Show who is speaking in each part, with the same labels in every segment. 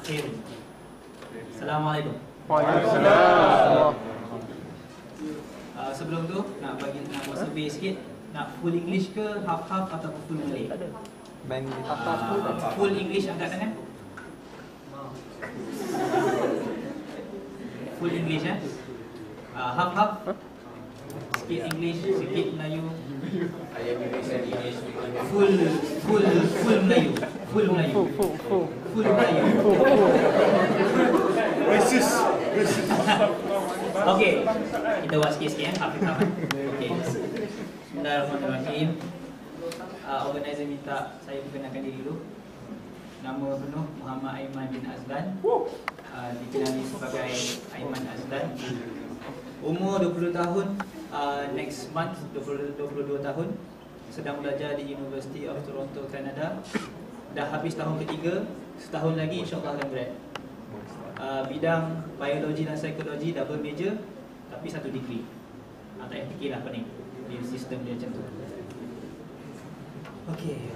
Speaker 1: khairun. Assalamualaikum.
Speaker 2: Waalaikumsalam.
Speaker 1: Sebelum tu nak buat survey sikit. Nak full English ke half-half atau full Malay? Full English angkat tangan. Full English half-half. Sikit English, sikit Melayu. Full Melayu. Full Melayu. Full Melayu.
Speaker 3: Racist.
Speaker 1: Okey, kita buat sikit-sikit half-half. Okey. Bismillahirrahmanirrahim. Organizer minta saya perkenalkan diri dulu. Nama penuh Muhammad Aiman bin Azlan. Dikenali sebagai Aiman Azlan. Umur 20 tahun, next month 22 tahun. Sedang belajar di University of Toronto, Canada. Dah habis tahun ketiga, setahun lagi insyaAllah akan grad. Bidang biologi dan psikologi, double major, tapi satu degree. Tak payah fikir lah pening, dia sistem dia macam tu. Okey,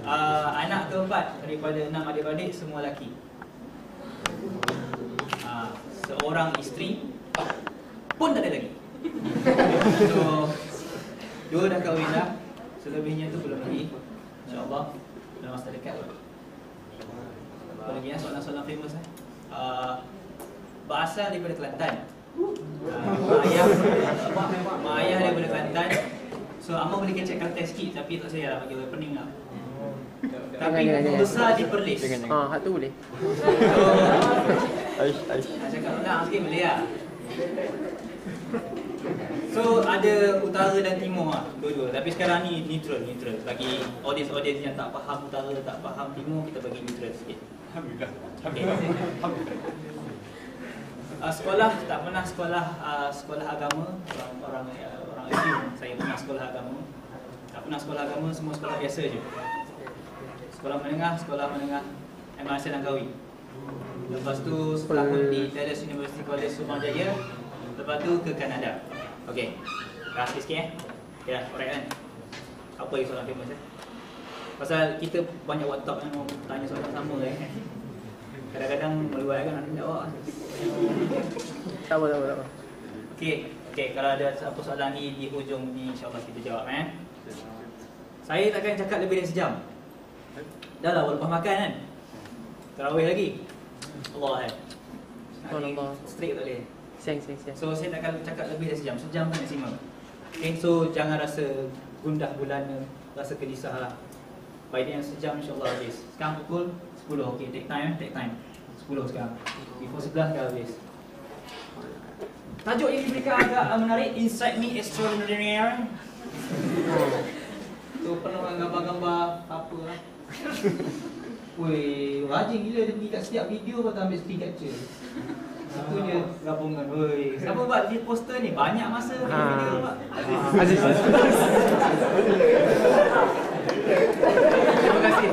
Speaker 1: anak keempat daripada 6 adik-beradik, semua lelaki. Seorang isteri pun tak ada lagi. So, 2 dah kahwin dah. Selebihnya tu belum lagi. InsyaAllah dalam masa dekat. Apa lagi soalan-soalan famous berasal daripada Kelantan. Mak ayah daripada Kelantan. So Amor boleh kecek Kelantan sikit, tapi tak saya lah bagi orang pening lah. Tapi besar di Perlis.
Speaker 2: Hak tu boleh.
Speaker 1: Nak cakap nak sikit boleh lah. So ada utara dan timur lah, dua-dua. Tapi sekarang ni neutral. Bagi audience yang tak faham utara, tak faham timur, kita bagi neutral sikit.
Speaker 3: Alhamdulillah.
Speaker 1: Sekolah, tak pernah sekolah agama. Orang assume saya pernah sekolah agama. Tak pernah sekolah agama, semua sekolah biasa je. Sekolah menengah AimanAzlanTalk. Lepas tu setahun di Dallas University College Sumbang-Jaya. Lepas tu ke Kanada. Okey, dah sikit Ya, alright kan. Apa yang soalan famous Pasal kita banyak WhatsApp yang mau tanya soalan sama kadang-kadang meluai kan nak jawab.
Speaker 2: Tak apa.
Speaker 1: Okey, kalau ada apa soalan ni di hujung ni insya-Allah kita jawab Saya takkan cakap lebih dari sejam. Dah lah lepas makan kan. Tarawih lagi. Allah Straight tak boleh.
Speaker 2: Siang.
Speaker 1: So saya takkan cakap lebih dari sejam tu maksimum. Okay, so jangan rasa gundah gulana, rasa gelisah lah. Baik yang sejam insyaAllah habis. Sekarang pukul 10, okay, take time 10 sekarang. Before 11 dah habis. Tajuk yang diberikan agak menarik, Inside Me Extraordinaire. Tu penuh gambar-gambar apa lah. Weh, rajin gila dia pergi kat setiap video patut ambil screen capture. Itu je gabungan. Woi, siapa buat di poster ni? Banyak masa video buat.
Speaker 2: Aziz.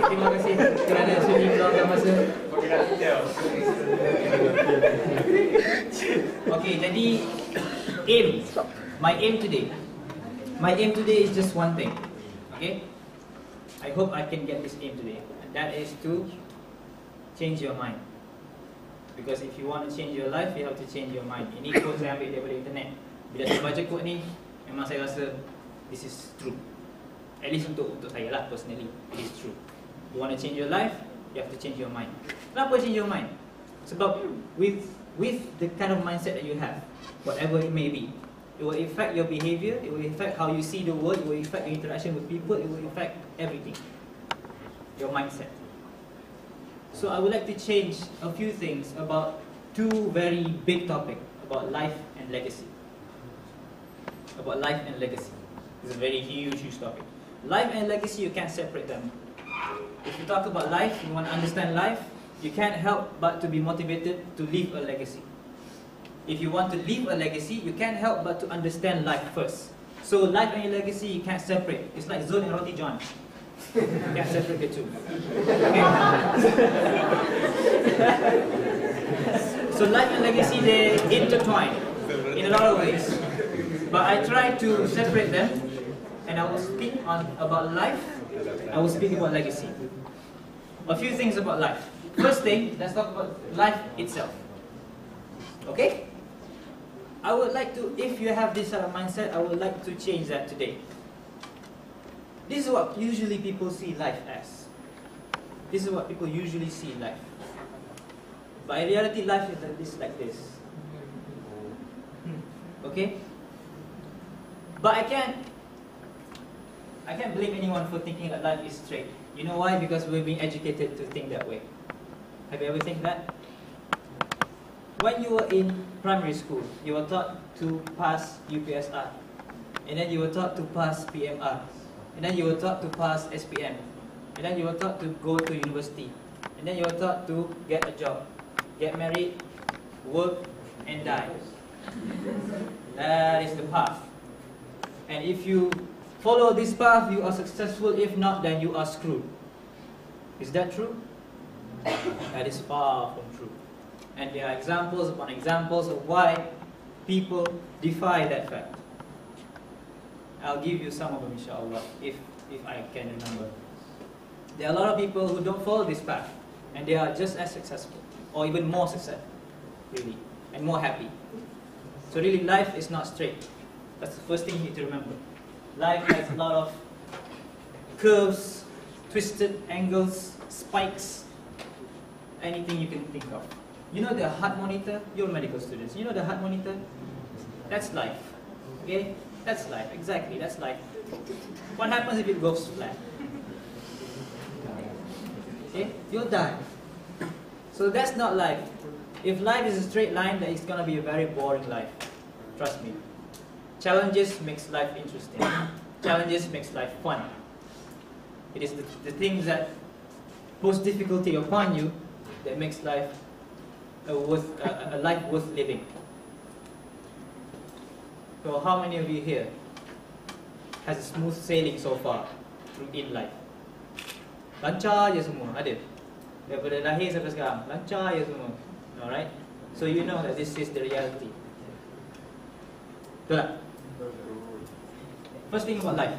Speaker 1: Terima kasih kerana sudi meluangkan masa. Okey, jadi my aim today is just one thing. Okay? I hope I can get this aim today. And that is to change your mind. Because if you want to change your life, you have to change your mind. Ini quote saya ambil daripada internet. Bila saya baca quote ni, memang saya rasa this is true. At least untuk saya lah personally, it is true. You want to change your life, you have to change your mind. Kenapa change your mind? Sebab with the kind of mindset that you have, whatever it may be, it will affect your behavior, it will affect how you see the world, it will affect your interaction with people, it will affect everything. Your mindset. So I would like to change a few things about two very big topics about life and legacy. About life and legacy. It's a very huge topic. Life and legacy, you can't separate them. If you talk about life, you want to understand life, you can't help but to be motivated to leave a legacy. If you want to leave a legacy, you can't help but to understand life first. So life and your legacy, you can't separate. It's like Zul and Roti John. You can't separate the two. Okay. So life and legacy, they intertwine in a lot of ways. But I try to separate them, and I will speak about life, I will speak about legacy. A few things about life. first thing, let's talk about life itself. Okay? I would like to, if you have this sort of mindset, I would like to change that today. This is what usually people see life as. This is what people usually see life. But in reality, life is like this. Okay? But I can't blame anyone for thinking that life is straight. You know why? Because we're being educated to think that way. Have you ever think that? When you were in primary school, you were taught to pass UPSR. And then you were taught to pass PMR. And then you were taught to pass SPM. And then you were taught to go to university. And then you were taught to get a job, get married, work, and die. That is the path. And if you follow this path, you are successful. If not, then you are screwed. Is that true? That is far from true. And there are examples upon examples of why people defy that fact. I'll give you some of them, inshallah, if I can remember. There are a lot of people who don't follow this path, and they are just as successful, or even more successful, really, and more happy. So really, life is not straight. That's the first thing you need to remember. Life has a lot of curves, twisted angles, spikes, anything you can think of. You know the heart monitor? You're medical students. You know the heart monitor? That's life. Okay? That's life. Exactly. That's life. What happens if it goes flat? Okay? You'll die. So that's not life. If life is a straight line, then it's going to be a very boring life. Trust me. Challenges makes life interesting. Challenges makes life fun. It is the things that pose difficulty upon you that makes life a life worth living. So how many of you here has a smooth sailing so far in life? Lancar je semua, ada? Daripada lahir sampai sekarang, lancar je semua. Alright? So you know that this is the reality. Betul tak? First thing about life.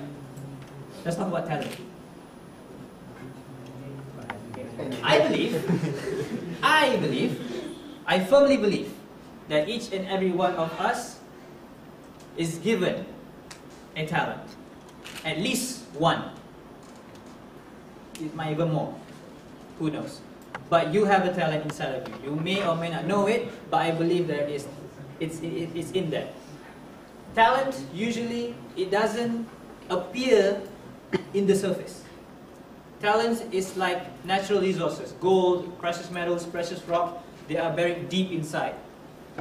Speaker 1: Let's talk about talent. I firmly believe that each and every one of us is given a talent. At least one. It might even more. Who knows? But you have a talent inside of you. You may or may not know it, but I believe that it's in there. Talent, usually, it doesn't appear in the surface. Talent is like natural resources. Gold, precious metals, precious rock, they are buried deep inside.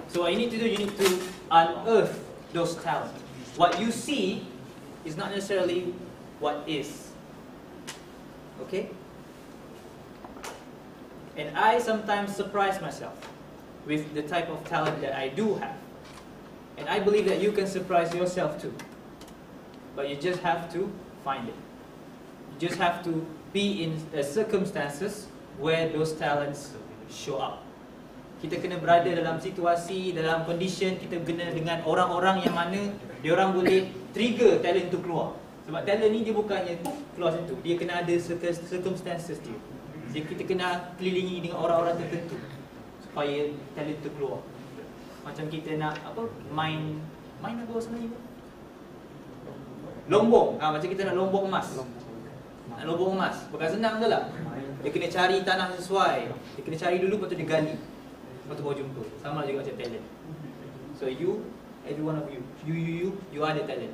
Speaker 1: So what you need to do, you need to unearth those talents. What you see is not necessarily what is. Okay? And I sometimes surprise myself with the type of talent that I do have. And I believe that you can surprise yourself too. But you just have to find it. You just have to be in circumstances where those talents show up. Kita kena berada dalam situasi, dalam condition, kita kena dengan orang-orang yang mana diorang boleh trigger talent tu keluar. Sebab talent ni dia bukannya keluar macam tu. Dia kena ada circumstances dia. Jadi kita kena kelilingi dengan orang-orang tertentu supaya talent tu keluar. Macam kita nak apa? Main apa sebenarnya? Lombong. Macam kita nak lombong emas. Nak lombong emas. Bukan senang tu lah. Dia kena cari tanah sesuai. Dia kena cari dulu, lepas tu dia gali. Lepas tu baru jumpa. Sama juga macam talent. So you, every one of you, you are the talent.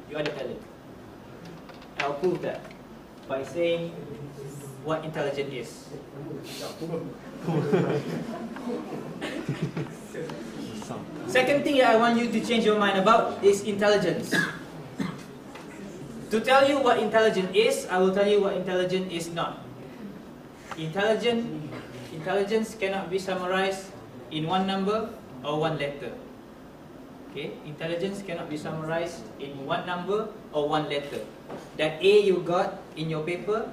Speaker 1: You are the talent. I'll prove that by saying what intelligence is. Second thing that I want you to change your mind about is intelligence. To tell you what intelligence is, I will tell you what intelligence is not. Intelligence cannot be summarized in one number or one letter. Okay? Intelligence cannot be summarized in one number or one letter. That A you got in your paper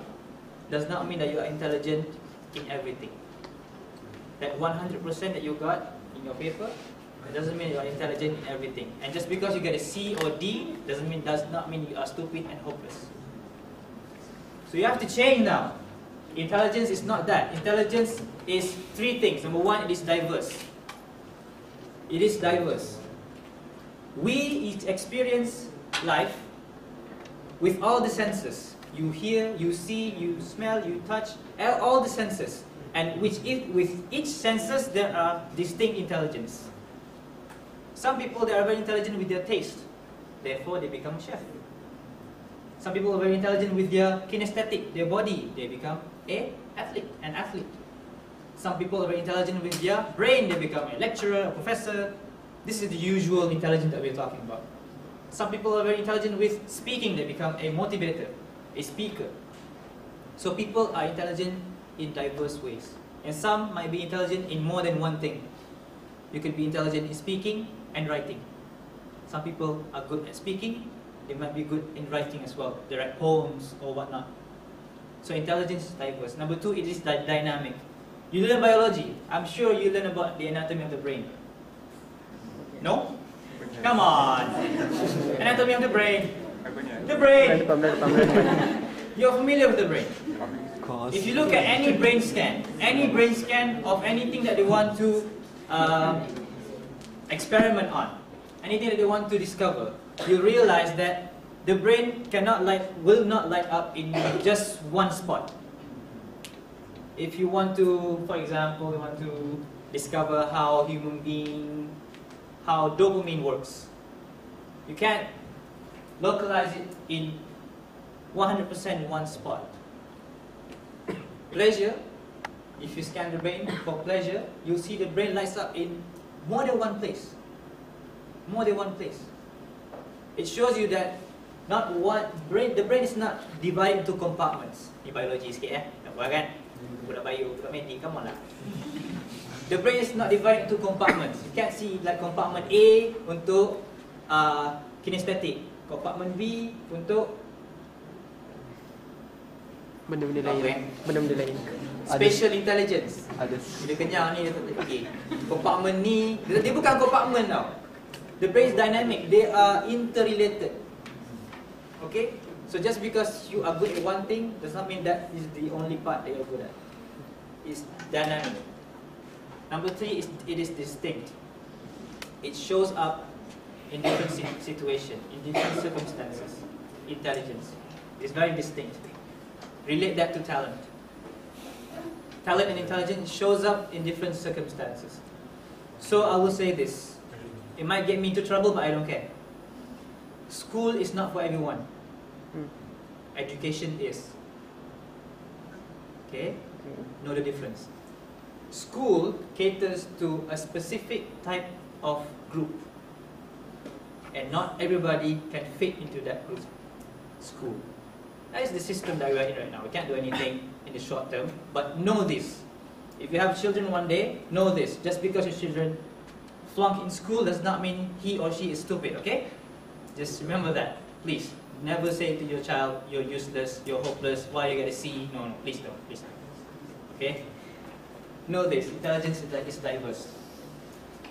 Speaker 1: does not mean that you are intelligent in everything. That 100% that you got in your paper, it doesn't mean you are intelligent in everything. And just because you get a C or D does not mean you are stupid and hopeless. So you have to change now. Intelligence is not that. Intelligence is three things. Number one, it is diverse. It is diverse. We experience life with all the senses. You hear, you see, you smell, you touch, all the senses. And with each senses, there are distinct intelligence. Some people, they are very intelligent with their taste. Therefore, they become chef. Some people are very intelligent with their kinesthetic, their body. They become an athlete. Some people are very intelligent with their brain. They become a lecturer, a professor. This is the usual intelligence that we're talking about. Some people are very intelligent with speaking. They become a motivator, a speaker. So people are intelligent in diverse ways. And some might be intelligent in more than one thing. You could be intelligent in speaking and writing. Some people are good at speaking. They might be good in writing as well. They write poems or whatnot. So intelligence is diverse. Number two, it is dynamic. You learn biology. I'm sure you learn about the anatomy of the brain. No? Come on. Anatomy of the brain. The brain. You're familiar with the brain. If you look at any brain scan of anything that they want to experiment on, anything that they want to discover, you realize that the brain will not light up in just one spot. If you want to, for example, you want to discover how dopamine works, you can't localize it in 100% in one spot. Pleasure, if you scan the brain for pleasure, you'll see the brain lights up in more than one place. More than one place. It shows you that the brain is not divided into compartments. Ni biology sikit tak apa kan? Budak bio, budak medik, come on lah. The brain is not divided into compartments. You can't see like compartment A untuk kinesthetic, compartment B untuk
Speaker 2: benda-benda lain. Benda-benda lain.
Speaker 1: Spatial intelligence.
Speaker 2: Ada.
Speaker 1: Dia kenyang ni, dia tak fikir. Compartment ni, dia bukan compartment tau. The brain is dynamic. They are interrelated. Okay? So just because you are good at one thing does not mean that is the only part that you are good at. It's dynamic. Number three, it is distinct. It shows up in different situations, in different circumstances. Intelligence. It's very distinct. Relate that to talent. Talent and intelligence shows up in different circumstances. So I will say this. It might get me into trouble, but I don't care. School is not for everyone. Education is. Okay? Know the difference. School caters to a specific type of group. And not everybody can fit into that group. School. That is the system that we are in right now. We can't do anything in the short term. But know this. If you have children one day, know this. Just because your children flunk in school does not mean he or she is stupid, okay? Just remember that, please. Never say to your child, you're useless, you're hopeless, why you get a C? No, please don't, please don't. Okay? Know this, intelligence is diverse.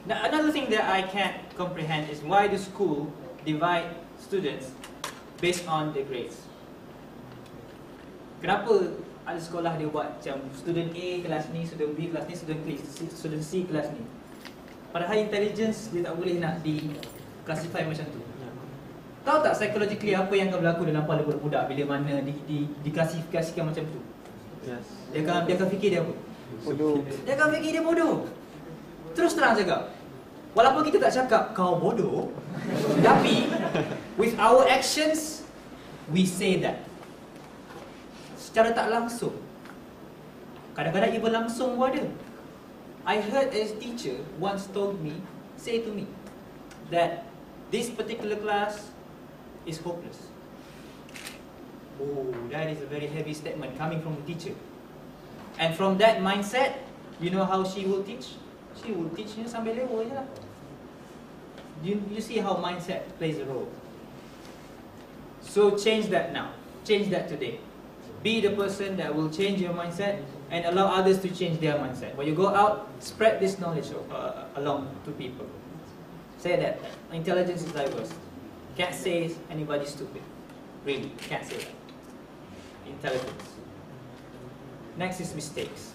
Speaker 1: Now, another thing that I can't comprehend is why do school divide students based on their grades? Kenapa ada sekolah dia buat macam student A kelas ni, student B kelas ni, student C kelas ni? Padahal intelligence dia tak boleh nak di-classify macam tu. Tahu tak psychologically apa yang akan berlaku dalam kepala budak-budak bila mana diklasifikasikan macam tu?
Speaker 2: Yes.
Speaker 1: Dia akan fikir dia apa?
Speaker 2: Bodoh.
Speaker 1: Dia akan fikir dia bodoh. Terus terang cakap. Walaupun kita tak cakap kau bodoh, tapi with our actions we say that. Secara tak langsung. Kadang-kadang even langsung pun ada. I heard a teacher once say to me that this particular class is hopeless. Oh, that is a very heavy statement coming from a teacher. And from that mindset, you know how she will teach? She will teach you sambil lewa je lah. You see how mindset plays a role. So change that now. Change that today. Be the person that will change your mindset and allow others to change their mindset. When you go out, spread this knowledge along to people. Say that intelligence is diverse. Can't say anybody's stupid. Really, can't say that. Intelligence. Next is mistakes.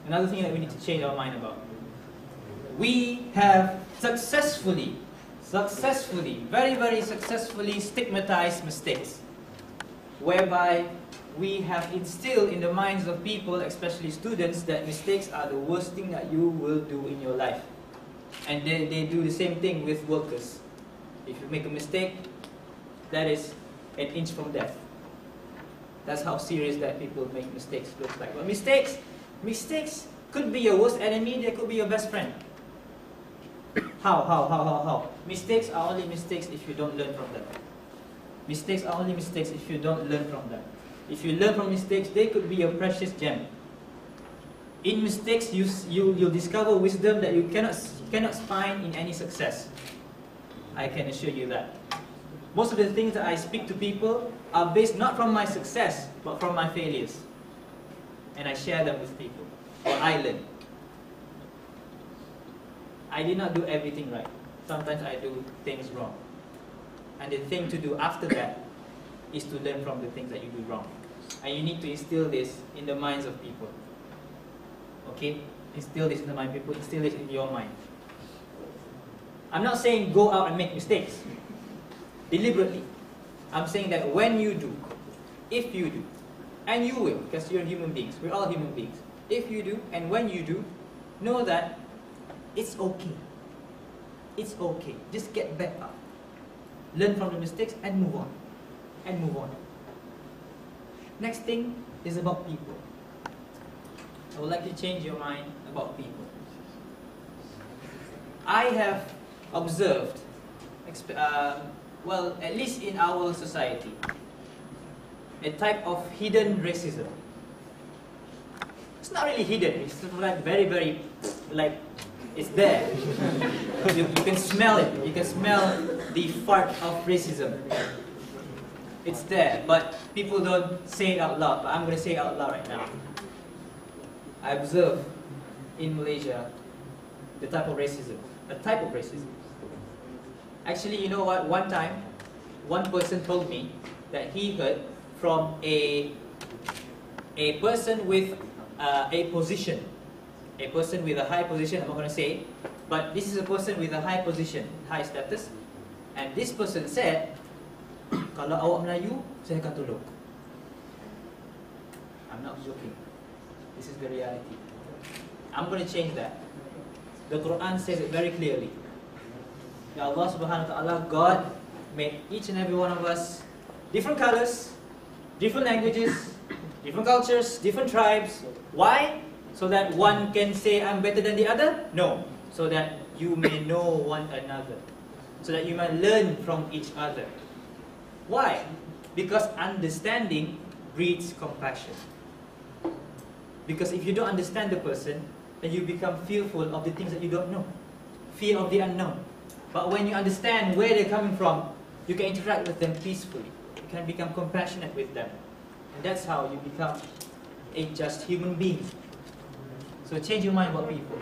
Speaker 1: Another thing that we need to change our mind about. We have successfully, very, very successfully stigmatized mistakes, whereby we have instilled in the minds of people, especially students, that mistakes are the worst thing that you will do in your life. And they do the same thing with workers. If you make a mistake, that is an inch from death. That's how serious that people make mistakes look like. But mistakes could be your worst enemy, they could be your best friend. How? Mistakes are only mistakes if you don't learn from them. Mistakes are only mistakes if you don't learn from them. If you learn from mistakes, they could be a precious gem. In mistakes, you'll discover wisdom that you cannot find in any success. I can assure you that. Most of the things that I speak to people are based not from my success, but from my failures. And I share them with people, or I learn. I did not do everything right. Sometimes I do things wrong. And the thing to do after that is to learn from the things that you do wrong. And you need to instill this in the minds of people. Okay? Instill this in the mind of people, instill this in your mind. I'm not saying go out and make mistakes deliberately. I'm saying that when you do, if you do, and you will, because you're human beings, we're all human beings. If you do, and when you do, know that it's okay. It's okay. Just get back up. Learn from the mistakes and move on. And move on. Next thing is about people. I would like to change your mind about people. I have observed, well, at least in our society, a type of hidden racism. It's not really hidden, it's like very, very, like, it's there. You can smell it. You can smell the fart of racism. It's there, but people don't say it out loud. But I'm going to say it out loud right now. I observe in Malaysia the type of racism. A type of racism. Actually, you know what? One time, one person told me that he heard from a person with a position. A person with a high position, I'm not going to say, but this is a person with a high position, high status. And this person said, kalau awak Melayu, saya akan tolong. I'm not joking. This is the reality. I'm going to change that. The Quran says it very clearly. That Allah subhanahu wa ta'ala, God made each and every one of us different colors, different languages, different cultures, different tribes. Why? So that one can say I'm better than the other? No. So that you may know one another. So that you might learn from each other. Why? Because understanding breeds compassion. Because if you don't understand the person, then you become fearful of the things that you don't know. Fear of the unknown. But when you understand where they're coming from, you can interact with them peacefully. You can become compassionate with them. And that's how you become a just human being. So change your mind about people.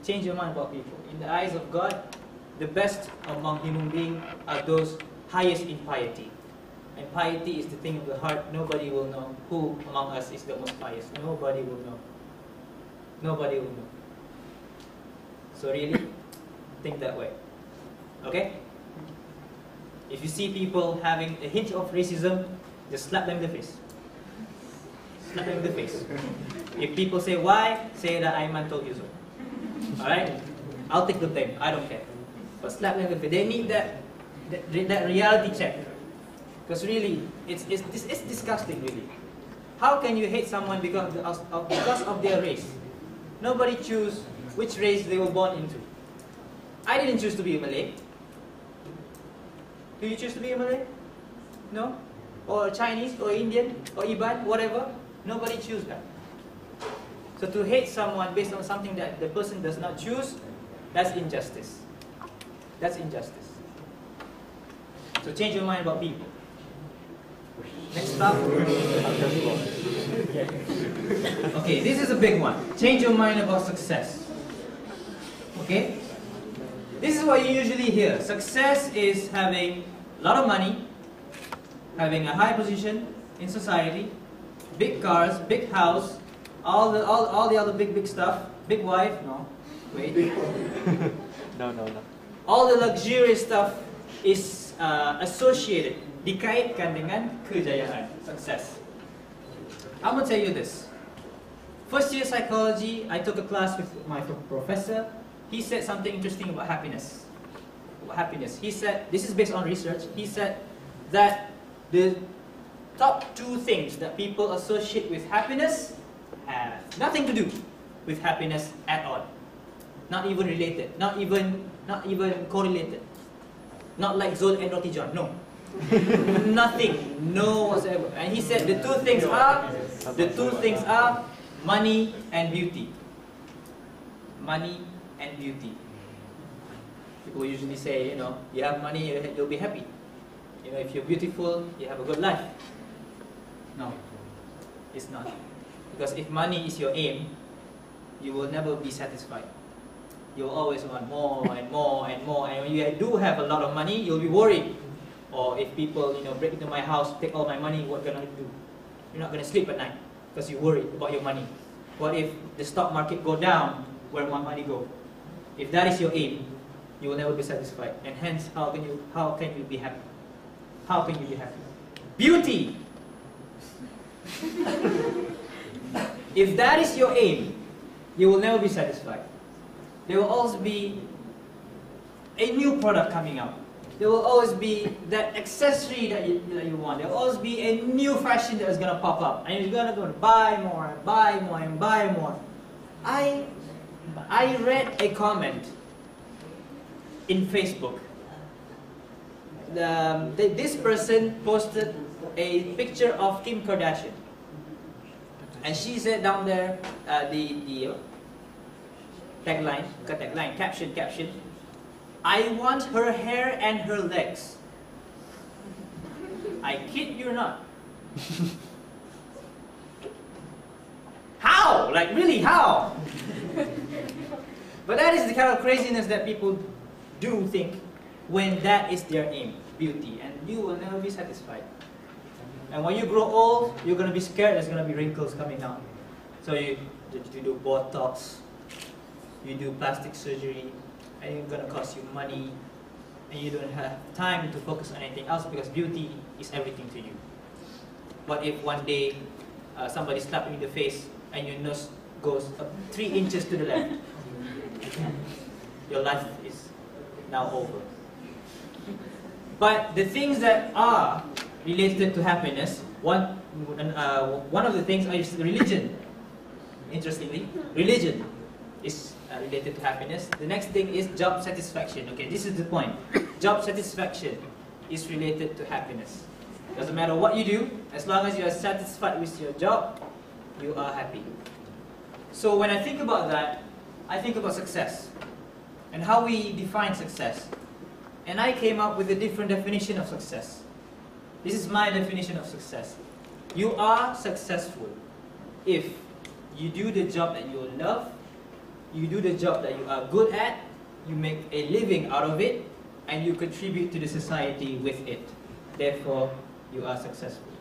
Speaker 1: Change your mind about people. In the eyes of God, the best among human beings are those highest in piety. And piety is the thing of the heart. Nobody will know who among us is the most pious. Nobody will know. Nobody will know. So really, think that way. Okay? If you see people having a hint of racism, just slap them in the face. Slap them in the face. If people say why, say that Aiman told you so. Alright? I'll take the blame. I don't care. But slap them in the face. They need that reality check. Because really, it's disgusting really. How can you hate someone because of their race? Nobody choose which race they were born into. I didn't choose to be a Malay. Do you choose to be a Malay? No? Or Chinese, or Indian, or Iban, whatever? Nobody choose that. So to hate someone based on something that the person does not choose, that's injustice. That's injustice. So change your mind about people. Next up. Okay, this is a big one. Change your mind about success. Okay? This is what you usually hear. Success is having a lot of money, having a high position in society, big cars, big house, all the other big stuff, big wife, no, wait.
Speaker 2: No.
Speaker 1: All the luxurious stuff is associated, dikaitkan dengan kejayaan, success. I'm gonna tell you this. First year psychology, I took a class with my professor. He said something interesting about happiness. He said, this is based on research, he said that the top 2 things that people associate with happiness have nothing to do with happiness at all. Not even related, not even correlated. Not like Zul and Roti John, no. Nothing, no whatsoever. And he said the two things are money and beauty. Money and beauty. People usually say, you have money, you'll be happy. If you're beautiful, you have a good life. No, it's not. Because if money is your aim, you will never be satisfied. You'll always want more and more and more. And when you do have a lot of money, you'll be worried. Or if people, break into my house, take all my money, what gonna do? You're not gonna sleep at night because you're worried about your money. What if the stock market go down? Where will my money go? If that is your aim, you will never be satisfied. And hence, how can you be happy? How can you be happy? Beauty. If that is your aim, you will never be satisfied. There will always be a new product coming out. There will always be that accessory that you want. There will always be a new fashion that is going to pop up. And you're going to buy more and buy more and buy more. I read a comment in Facebook. This person posted a picture of Kim Kardashian. And she said down there, the caption, I want her hair and her legs. I kid you not. How? Like really, how? But that is the kind of craziness that people do think when that is their aim, beauty, and you will never be satisfied. And when you grow old, you're going to be scared there's going to be wrinkles coming out. So you do Botox, you do plastic surgery, and it's going to cost you money, and you don't have time to focus on anything else because beauty is everything to you. What if one day somebody slaps you in the face and your nose goes 3 inches to the left? Your life is now over. But the things that are related to happiness, one of the things is religion. Interestingly, religion is related to happiness. The next thing is job satisfaction. Okay, this is the point. Job satisfaction is related to happiness. Doesn't matter what you do, as long as you are satisfied with your job, you are happy. So when I think about that, I think about success and how we define success. And I came up with a different definition of success. This is my definition of success. You are successful if you do the job that you love, you do the job that you are good at, you make a living out of it, and you contribute to the society with it. Therefore, you are successful.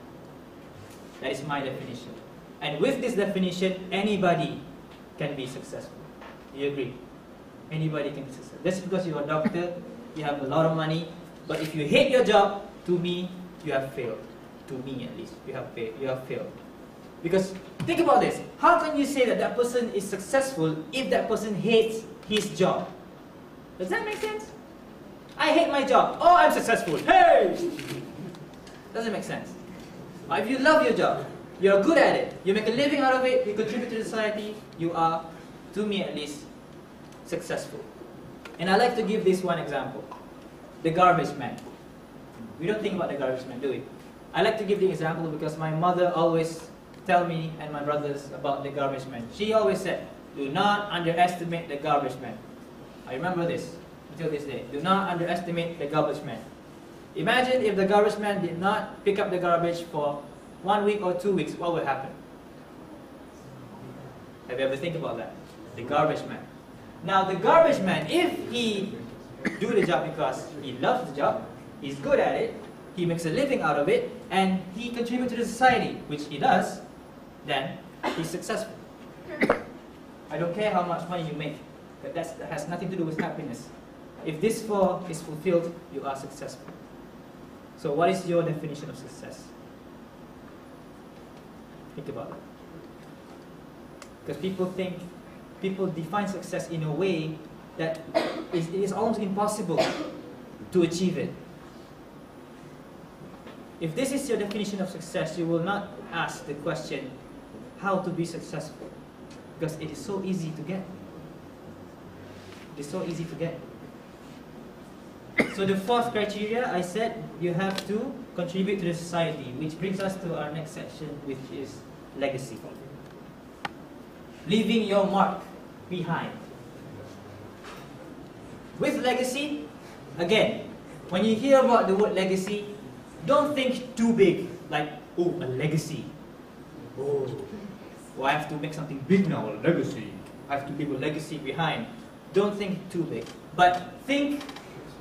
Speaker 1: That is my definition. And with this definition, anybody can be successful. Do you agree? Anybody can be successful. Just because you're a doctor, you have a lot of money, but if you hate your job, to me, you have failed. To me at least, you have failed. Because think about this. How can you say that that person is successful if that person hates his job? Does that make sense? I hate my job. Oh, I'm successful. Hey! Doesn't make sense. But if you love your job, you're good at it, you make a living out of it, you contribute to society, you are, to me at least, successful. And I like to give this one example. The garbage man. We don't think about the garbage man, do we? I like to give the example because my mother always tell me and my brothers about the garbage man. She always said, do not underestimate the garbage man. I remember this until this day. Do not underestimate the garbage man. Imagine if the garbage man did not pick up the garbage for 1 week or 2 weeks, what would happen? Have you ever think about that? The garbage man. Now the garbage man, if he do the job because he loves the job, he's good at it, he makes a living out of it, and he contributes to the society, which he does, then he's successful. I don't care how much money you make, but that has nothing to do with happiness. If this four is fulfilled, you are successful. So what is your definition of success? Think about it. Because people define success in a way that it is almost impossible to achieve it. If this is your definition of success, you will not ask the question, how to be successful? Because it is so easy to get. It is so easy to get. So the fourth criteria, I said, you have to contribute to the society, which brings us to our next section, which is legacy. Leaving your mark behind. With legacy, again, when you hear about the word legacy, don't think too big, like, oh, a legacy. Oh, I have to make something big now, a legacy. I have to leave a legacy behind. Don't think too big, but think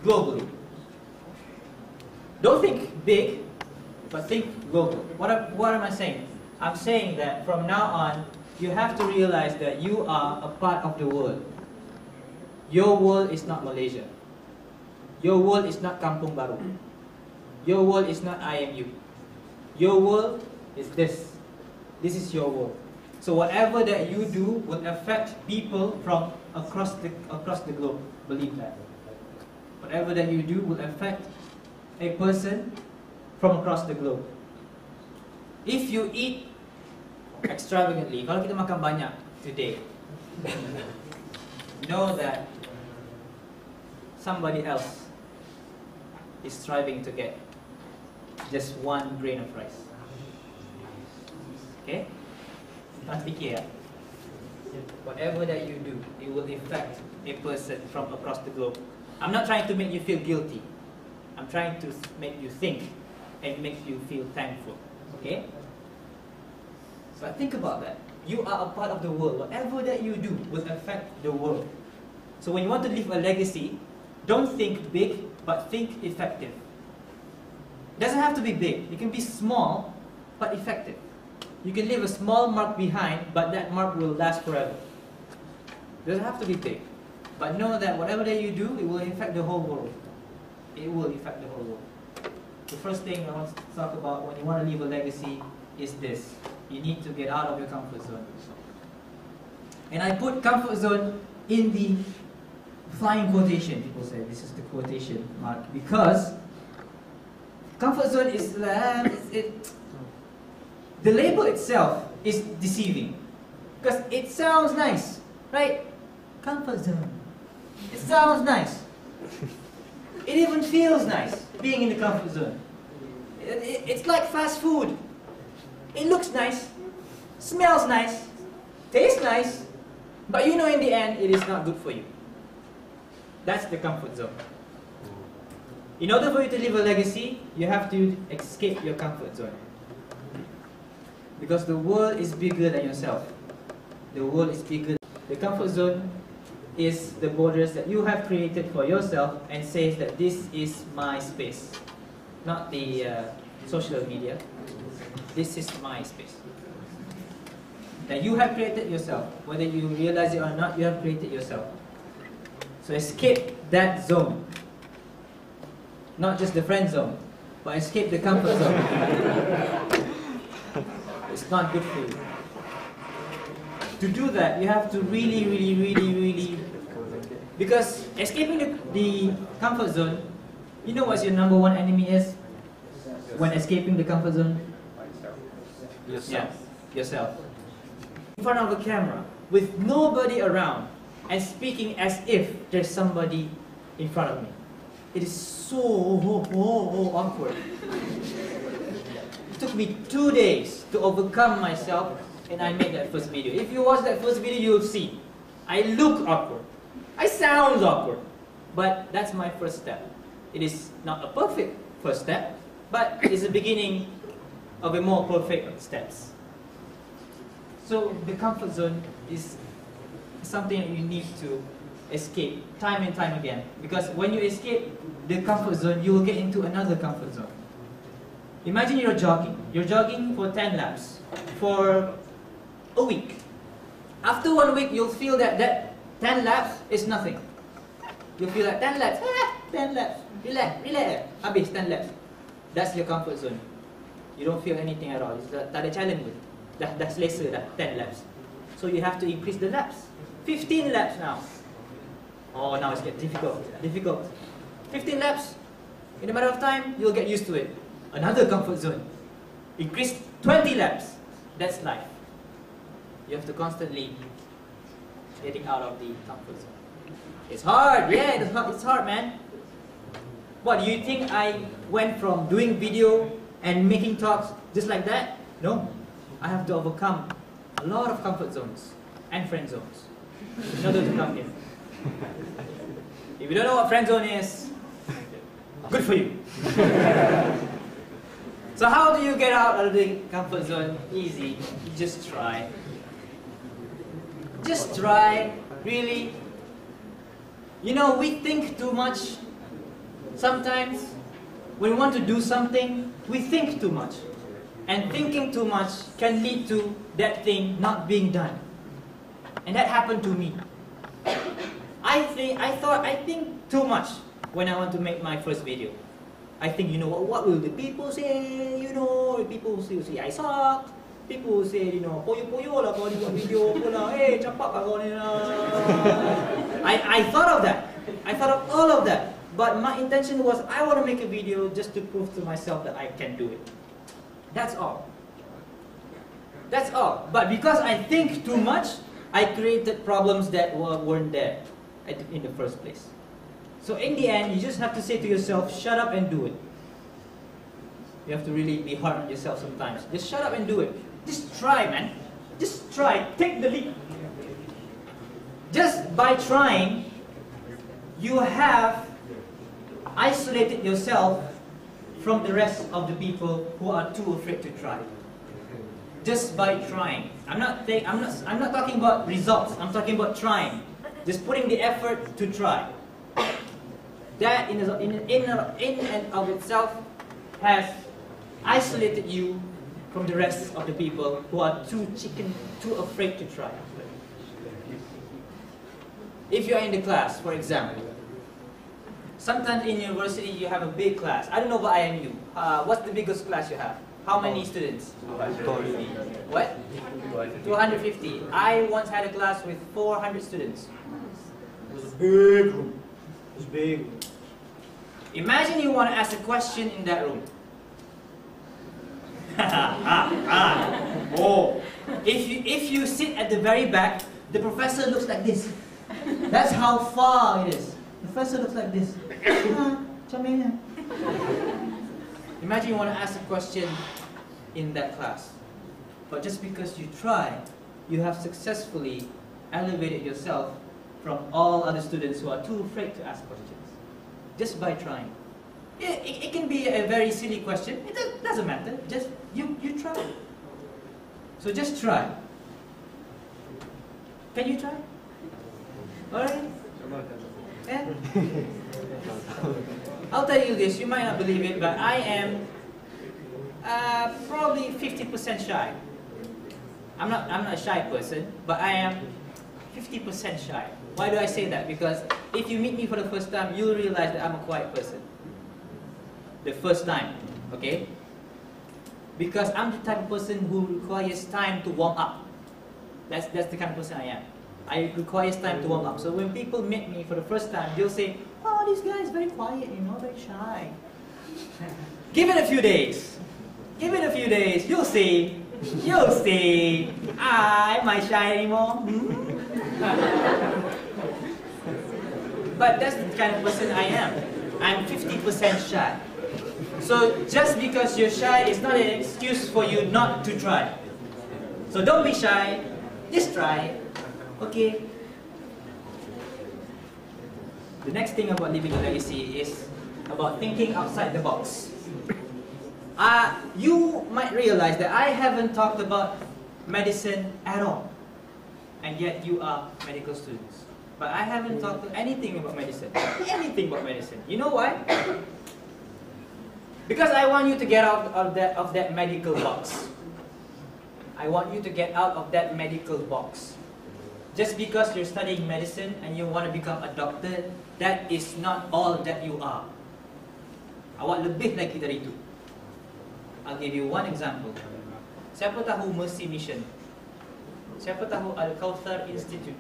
Speaker 1: globally. Don't think big, but think global. What am I saying? I'm saying that from now on, you have to realize that you are a part of the world. Your world is not Malaysia. Your world is not Kampung Baru. Your world is not IMU. Your world is this. This is your world. So whatever that you do will affect people from across the globe. Believe that. Whatever that you do will affect a person from across the globe. If you eat extravagantly, kalau kita makan banyak today, know that somebody else is striving to get just one grain of rice. Okay? Not fikir. Whatever that you do, it will affect a person from across the globe. I'm not trying to make you feel guilty. I'm trying to make you think and make you feel thankful. Okay? So think about that. You are a part of the world. Whatever that you do will affect the world. So when you want to leave a legacy, don't think big, but think effective. It doesn't have to be big. It can be small, but effective. You can leave a small mark behind, but that mark will last forever. It doesn't have to be big. But know that whatever that you do, it will affect the whole world. It will affect the whole world. The first thing I want to talk about when you want to leave a legacy is this. You need to get out of your comfort zone. And I put comfort zone in the flying quotation. People say this is the quotation mark because comfort zone is the label itself is deceiving because it sounds nice, right? Comfort zone. It sounds nice. It even feels nice being in the comfort zone. It's like fast food. It looks nice, smells nice, tastes nice, but you know in the end it is not good for you. That's the comfort zone. In order for you to leave a legacy, you have to escape your comfort zone. Because the world is bigger than yourself. The world is bigger. The comfort zone is the borders that you have created for yourself and says that this is my space. Not the social media. This is my space. That you have created yourself. Whether you realize it or not, you have created yourself. So escape that zone. Not just the friend zone, but escape the comfort zone. It's not good for you. To do that, you have to really, because escaping the comfort zone, you know what your number one enemy is when escaping the comfort zone?
Speaker 2: Yourself.
Speaker 1: Yeah, yourself. In front of a camera, with nobody around, and speaking as if there's somebody in front of me. It is so awkward. It took me 2 days to overcome myself, and I made that first video. If you watch that first video, you'll see. I look awkward. I sound awkward. But that's my first step. It is not a perfect first step, but it is the beginning of a more perfect steps. So the comfort zone is something that you need to escape time and time again. Because when you escape the comfort zone, you will get into another comfort zone. Imagine you're jogging. You're jogging for 10 laps, for a week. After 1 week, you'll feel that 10 laps is nothing. You'll feel like 10 laps, 10 laps, relax, habis 10 laps. That's your comfort zone. You don't feel anything at all. Tak ada challenge pun. Dah selesa dah 10 laps. So you have to increase the laps. 15 laps now. Oh, now it's getting difficult. 15 laps. In a matter of time, you'll get used to it. Another comfort zone. Increase 20 laps. That's life. You have to constantly getting out of the comfort zone. It's hard, yeah, it's hard, man. What, do you think I went from doing video and making talks just like that? No. I have to overcome a lot of comfort zones and friend zones in order to come here. If you don't know what friend zone is, good for you. So how do you get out of the comfort zone? Easy. You just try. Just try, really. You know, we think too much. Sometimes, when we want to do something, we think too much. And thinking too much can lead to that thing not being done. And that happened to me. I think too much when I want to make my first video. I think, you know, what will the people say? You know, people will say I suck. People will say, you know, poyo lah kau ni buat video pula. Campak lah kau ni lah. I thought of that. I thought of all of that. But my intention was, I want to make a video just to prove to myself that I can do it. That's all. That's all. But because I think too much, I created problems that weren't there in the first place. So in the end, you just have to say to yourself, shut up and do it. You have to really be hard on yourself sometimes. Just shut up and do it. Just try, man. Just try. Take the leap. Just by trying, you have isolated yourself from the rest of the people who are too afraid to try. Just by trying. I'm not talking about results. I'm talking about trying. Just putting the effort to try. That in and of itself has isolated you from the rest of the people who are too afraid to try. If you are in the class, for example, sometimes in university you have a big class. I don't know about IMU. What's the biggest class you have? How many students? 250. What? 250. I once had a class with 400 students. It was a big room. It was big. Imagine you want to ask a question in that room. Oh. If you sit at the very back, the professor looks like this. That's how far it is. The professor looks like this. Imagine you want to ask a question in that class. But just because you try, you have successfully elevated yourself from all other students who are too afraid to ask questions. Just by trying. It can be a very silly question. It doesn't matter. Just you try. So just try. Can you try? Alright? Yeah? I'll tell you this, you might not believe it, but I am probably 50% shy. I'm not a shy person, but I am 50% shy. Why do I say that? Because if you meet me for the first time, you'll realize that I'm a quiet person. The first time, okay? Because I'm the type of person who requires time to warm up. That's the kind of person I am. I require time to warm up. So when people meet me for the first time, they'll say, oh, this guy is very quiet, you know, very shy. Give it a few days. Give it a few days. You'll see. You'll see. Am I shy anymore? But that's the kind of person I am. I'm 50% shy. So just because you're shy is not an excuse for you not to try. So don't be shy. Just try. Okay. The next thing about leaving a legacy is about thinking outside the box. You might realize that I haven't talked about medicine at all. And yet you are medical students. But I haven't talked anything about medicine. Anything about medicine. You know why? Because I want you to get out of that medical box. I want you to get out of that medical box. Just because you're studying medicine and you want to become a doctor, that is not all that you are. Awak lebih lagi dari itu. I'll give you one example. Siapa tahu Mercy Mission? Siapa tahu Al-Kauthar Institute?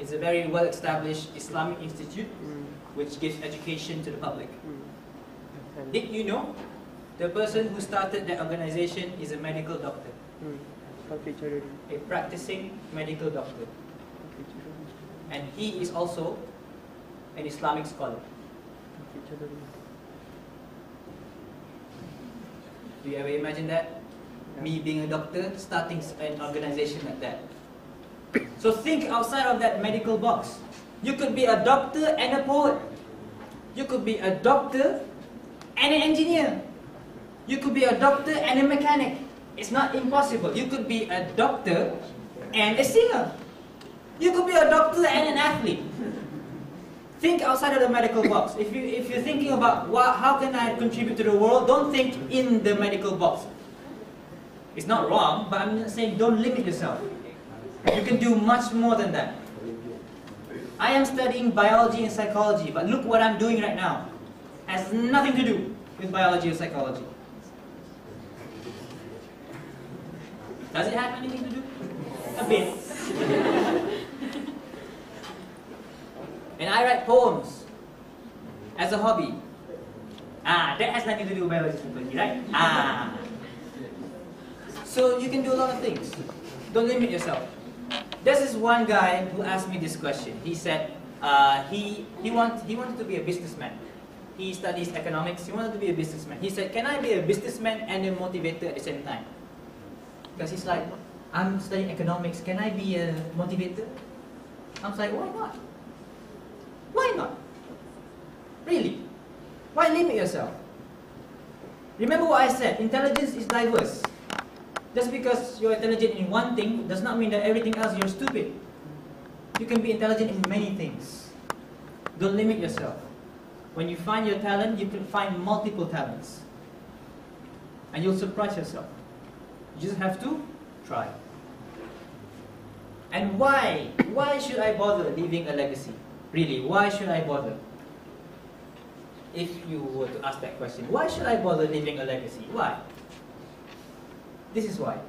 Speaker 1: It's a very well-established Islamic institute which gives education to the public. Did you know the person who started that organization is a medical doctor? A practicing medical doctor. And he is also an Islamic scholar. Do you ever imagine that? Me being a doctor, starting an organization like that. So think outside of that medical box. You could be a doctor and a poet. You could be a doctor and an engineer. You could be a doctor and a mechanic. It's not impossible. You could be a doctor and a singer. You could be a doctor and an athlete. Think outside of the medical box. If you're thinking about how can I contribute to the world, don't think in the medical box. It's not wrong, but I'm saying don't limit yourself. You can do much more than that. I am studying biology and psychology, but look what I'm doing right now. Has nothing to do with biology or psychology. Does it have anything to do? A bit. And I write poems as a hobby. That has nothing to do with biology and psychology, right? So you can do a lot of things. Don't limit yourself. This is one guy who asked me this question. He said he wanted to be a businessman. He studies economics. He wanted to be a businessman. He said, "Can I be a businessman and a motivator at the same time?" Because he's like, "I'm studying economics. Can I be a motivator?" I'm like, "Why not? Why not? Really? Why limit yourself?" Remember what I said. Intelligence is diverse. Just because you're intelligent in one thing does not mean that everything else you're stupid. You can be intelligent in many things. Don't limit yourself. When you find your talent, you can find multiple talents. And you'll surprise yourself. You just have to try. And why? Why should I bother leaving a legacy? Really, why should I bother? If you were to ask that question, why should I bother leaving a legacy? Why? This is why.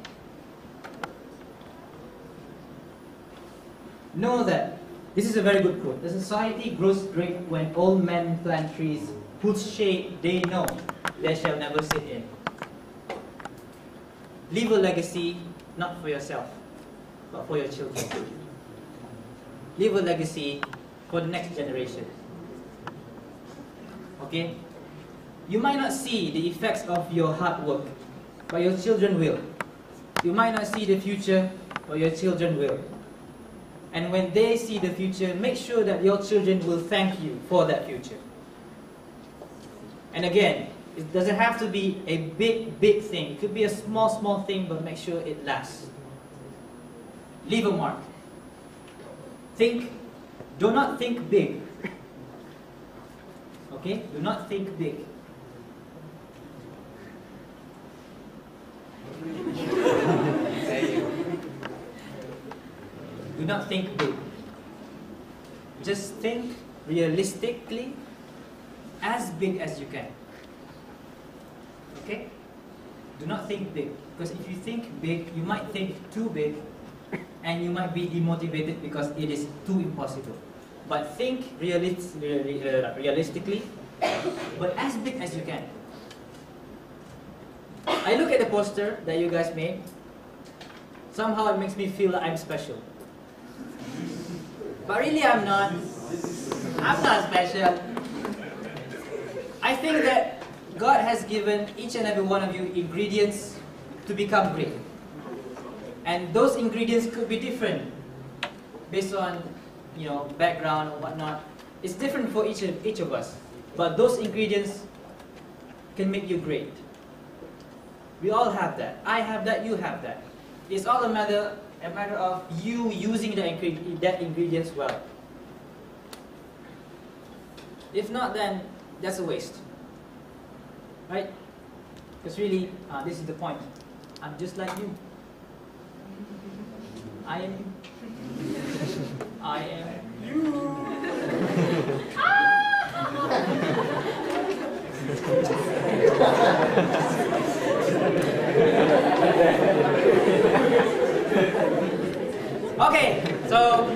Speaker 1: Know that, this is a very good quote, the society grows great when old men plant trees whose shade they know they shall never sit in. Leave a legacy not for yourself, but for your children. Leave a legacy for the next generation. Okay? You might not see the effects of your hard work, but your children will. You might not see the future, but your children will. And when they see the future, make sure that your children will thank you for that future. And again, it doesn't have to be a big thing. It could be a small thing, but make sure it lasts. Leave a mark. Think. Do not think big. Okay? Do not think big. Do not think big. Just think realistically as big as you can. Okay? Do not think big. Because if you think big, you might think too big and you might be demotivated because it is too impossible. But think realistically, but as big as you can. I look at the poster that you guys made. Somehow it makes me feel like I'm special. But really I'm not. I'm not special. I think that God has given each and every one of you ingredients to become great. And those ingredients could be different based on, background or whatnot. It's different for each of us. But those ingredients can make you great. We all have that. I have that, you have that. It's all a matter of you using that ingredients well. If not, then that's a waste. Right? Because really, this is the point. I'm just like you. I am you. I am you. Okay, so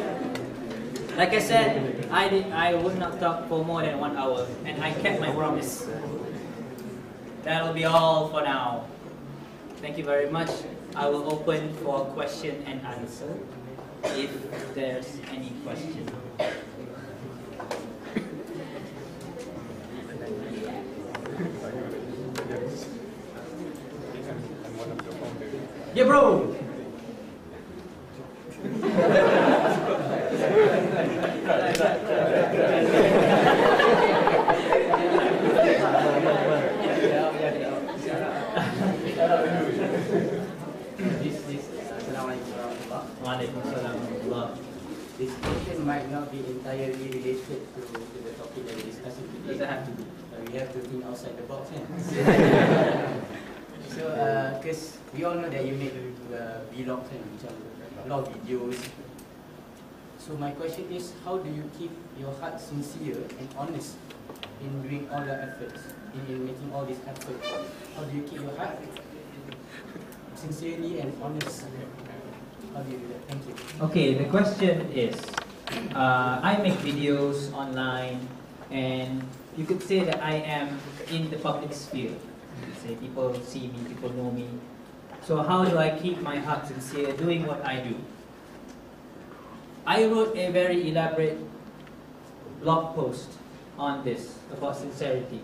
Speaker 1: like I said, I would not talk for more than 1 hour, and I kept my promise. That'll be all for now. Thank you very much. I will open for question and answer if there's any question. Yeah, bro.
Speaker 3: This question might not be entirely related to the topic that we're discussing today.
Speaker 1: Doesn't have to be.
Speaker 3: We have to think outside the box. So, because we all know that you make vlogs and a lot of videos. So my question is, how do you keep your heart sincere and honest in doing all the efforts, in making all these efforts? How do you keep your heart sincerely and honest? How do you do that? Thank you.
Speaker 1: Okay, the question is, I make videos online, and you could say that I am in the public sphere. You could say people see me, people know me. So how do I keep my heart sincere doing what I do? I wrote a very elaborate blog post on this, about sincerity.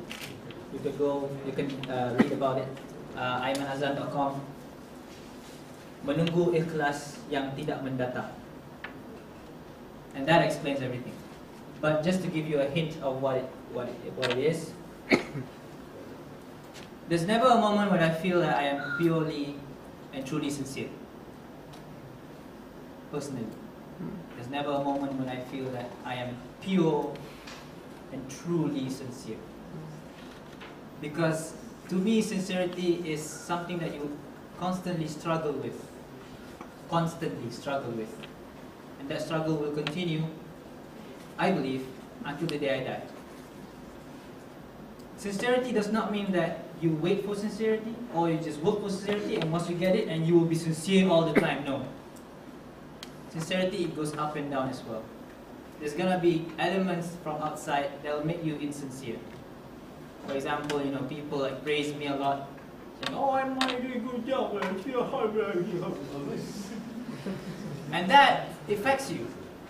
Speaker 1: You could go, you can read about it. AimanAzlanTalk. Menunggu ikhlas yang tidak mendatang. And that explains everything. But just to give you a hint of what it is, there's never a moment when I feel that I am purely and truly sincere. Personally. There's never a moment when I feel that I am pure and truly sincere. Because to me, sincerity is something that you constantly struggle with. And that struggle will continue, I believe, until the day I die. Sincerity does not mean that you wait for sincerity, or you just work for sincerity, and once you get it, and you will be sincere all the time. No. Sincerity, it goes up and down as well. There's gonna be elements from outside that will make you insincere. For example, people like praise me a lot, saying, "Oh, I'm doing a good job, and that affects you.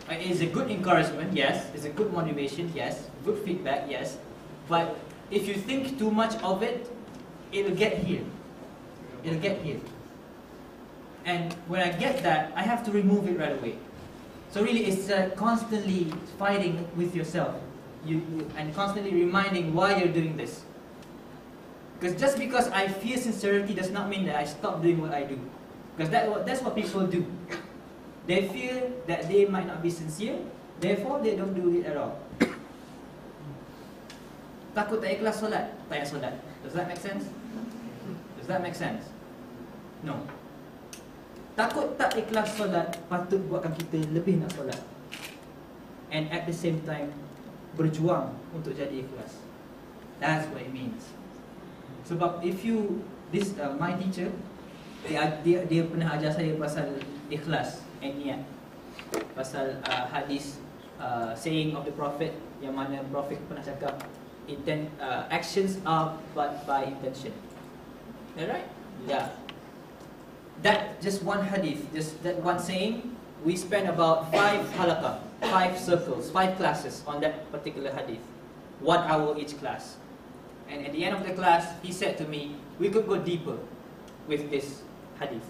Speaker 1: It's a good encouragement, yes. It's a good motivation, yes. Good feedback, yes. But if you think too much of it, it'll get here. And when I get that, I have to remove it right away. So really, it's constantly fighting with yourself, and constantly reminding why you're doing this. Because just because I feel sincerity does not mean that I stop doing what I do. Because that's what people do. They feel that they might not be sincere, therefore they don't do it at all. Takut tak ikhlas solat, tak payah solat. Does that make sense? Does that make sense? No. Takut tak ikhlas solat patut buatkan kita lebih nak solat. And at the same time, berjuang untuk jadi ikhlas. That's what it means. Sebab my teacher, dia pernah ajar saya pasal ikhlas and niat. Pasal hadis saying of the Prophet, yang mana Prophet pernah cakap, actions are but by intention. Is that right? Yeah. That just one hadith, just that one saying, we spent about 5 halaqah, 5 circles, 5 classes on that particular hadith. 1 hour each class. And at the end of the class, he said to me, we could go deeper with this hadith.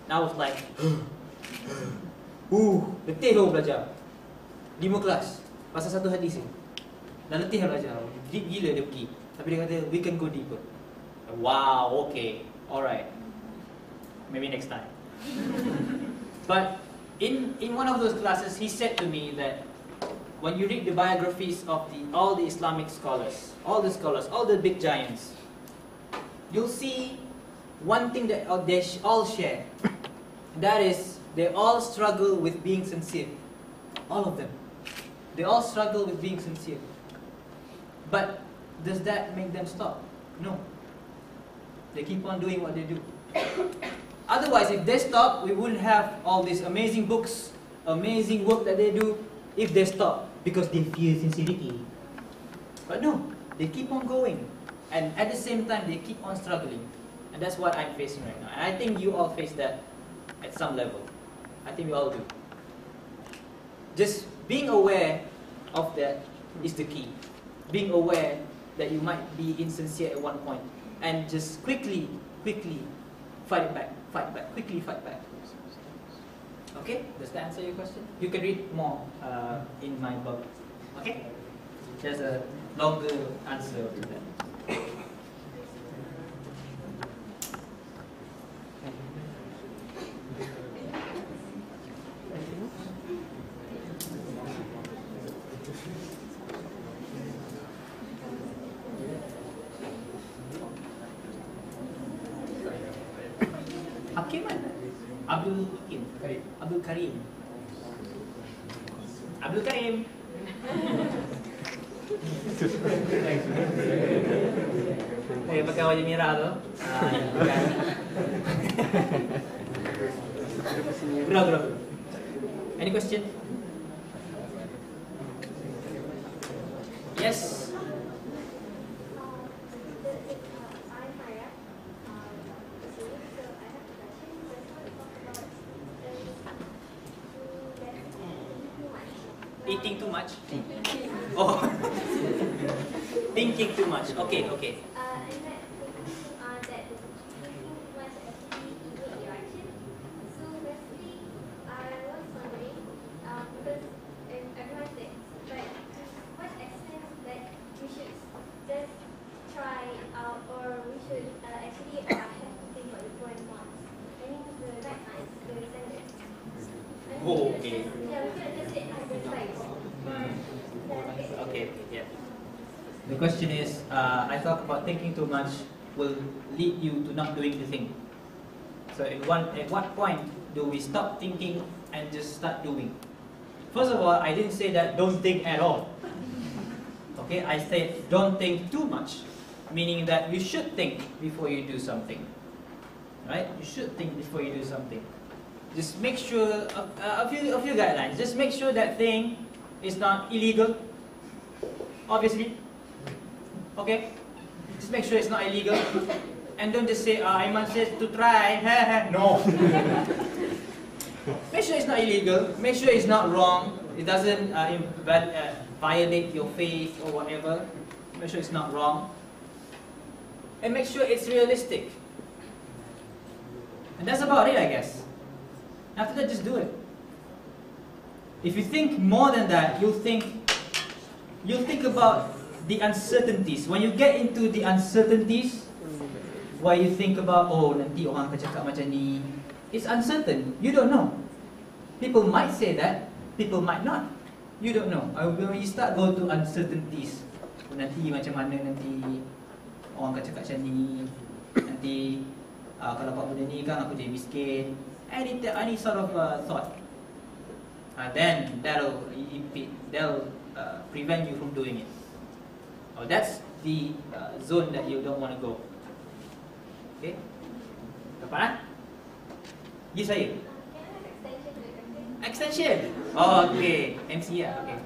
Speaker 1: And I was like, letih kau belajar 5 kelas pasal satu hadis ni. Dah letih belajar, deep gila dia pergi. Tapi dia kata, we can go deeper. Wow, okay, alright. Maybe next time. But in one of those classes, he said to me that when you read the biographies of all the Islamic scholars, all the big giants, you'll see one thing that they all share. That is they all struggle with being sincere. All of them. They all struggle with being sincere. But does that make them stop? No. They keep on doing what they do. Otherwise, if they stop, we wouldn't have all these amazing books, amazing work that they do, if they stop, because they fear sincerity. But no, they keep on going. And at the same time, they keep on struggling. And that's what I'm facing right now. And I think you all face that at some level. I think we all do. Just being aware of that is the key. Being aware that you might be insincere at one point. And just quickly fight it back. Quickly fight back. Okay? Does that answer your question? You can read more in my blog. Okay? There's a longer answer to that. Hakim kan? Abdul Hakim. Abdul Karim. Abdul Karim. Pakai wajah merah tu. Bro. Any question? Yes. Eating too much? Oh. Thinking too much. Okay. Oh, okay. Okay, yeah. The question is, I talk about thinking too much will lead you to not doing the thing. So at what point do we stop thinking and just start doing? First of all, I didn't say that don't think at all. Okay, I said don't think too much, meaning that you should think before you do something. Right? You should think before you do something. Just make sure, a few guidelines. Just make sure that thing is not illegal, obviously. Okay? Just make sure it's not illegal. And don't just say, Aiman says to try. No. Make sure it's not illegal. Make sure it's not wrong. It doesn't violate your faith or whatever. Make sure it's not wrong. And make sure it's realistic. And that's about it, I guess. After that, just do it. If you think more than that, you'll think about the uncertainties. When you get into the uncertainties, why you think about, oh, nanti orang akan cakap macam ni. It's uncertain. You don't know. People might say that, people might not. You don't know. When you start go to uncertainties, nanti macam mana nanti orang akan cakap macam ni. Nanti kalau buat benda ni kan aku jadi miskin. Any sort of thought, then that'll prevent you from doing it. Oh, that's the zone that you don't want to go. Okay? Dapat? Yes, saya. Extension. Oh, okay. MC ya. Okay.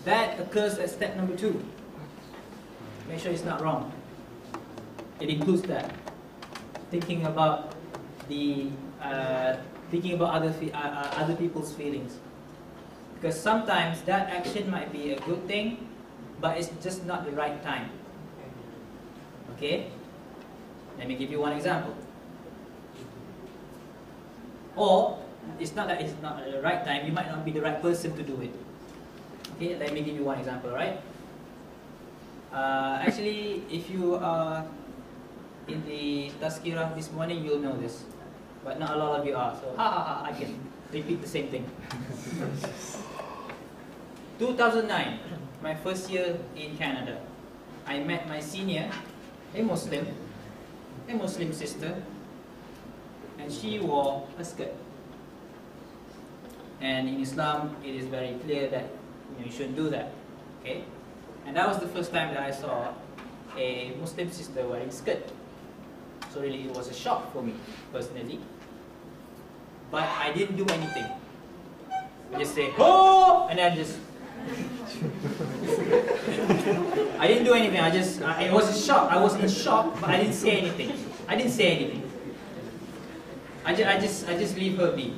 Speaker 1: That occurs at step number 2. Make sure it's not wrong. It includes that. Thinking about other people's feelings. Because sometimes that action might be a good thing, but it's just not the right time. Okay? Let me give you one example. Or, it's not that it's not the right time, you might not be the right person to do it. Okay, let me give you one example, right? Actually, if you are in the Tazkirah this morning, you'll know this. but not a lot of you are. So ha ha ha, I can repeat the same thing. 2009, my first year in Canada, I met my senior, a Muslim sister, and she wore a skirt. And in Islam, it is very clear that you shouldn't do that. Okay, and that was the first time that I saw a Muslim sister wearing skirt. So really, it was a shock for me personally. But I didn't do anything. I just say, "Oh!" and then just. I didn't do anything. It was a shock. I was in shock, but I didn't say anything. I just leave her be.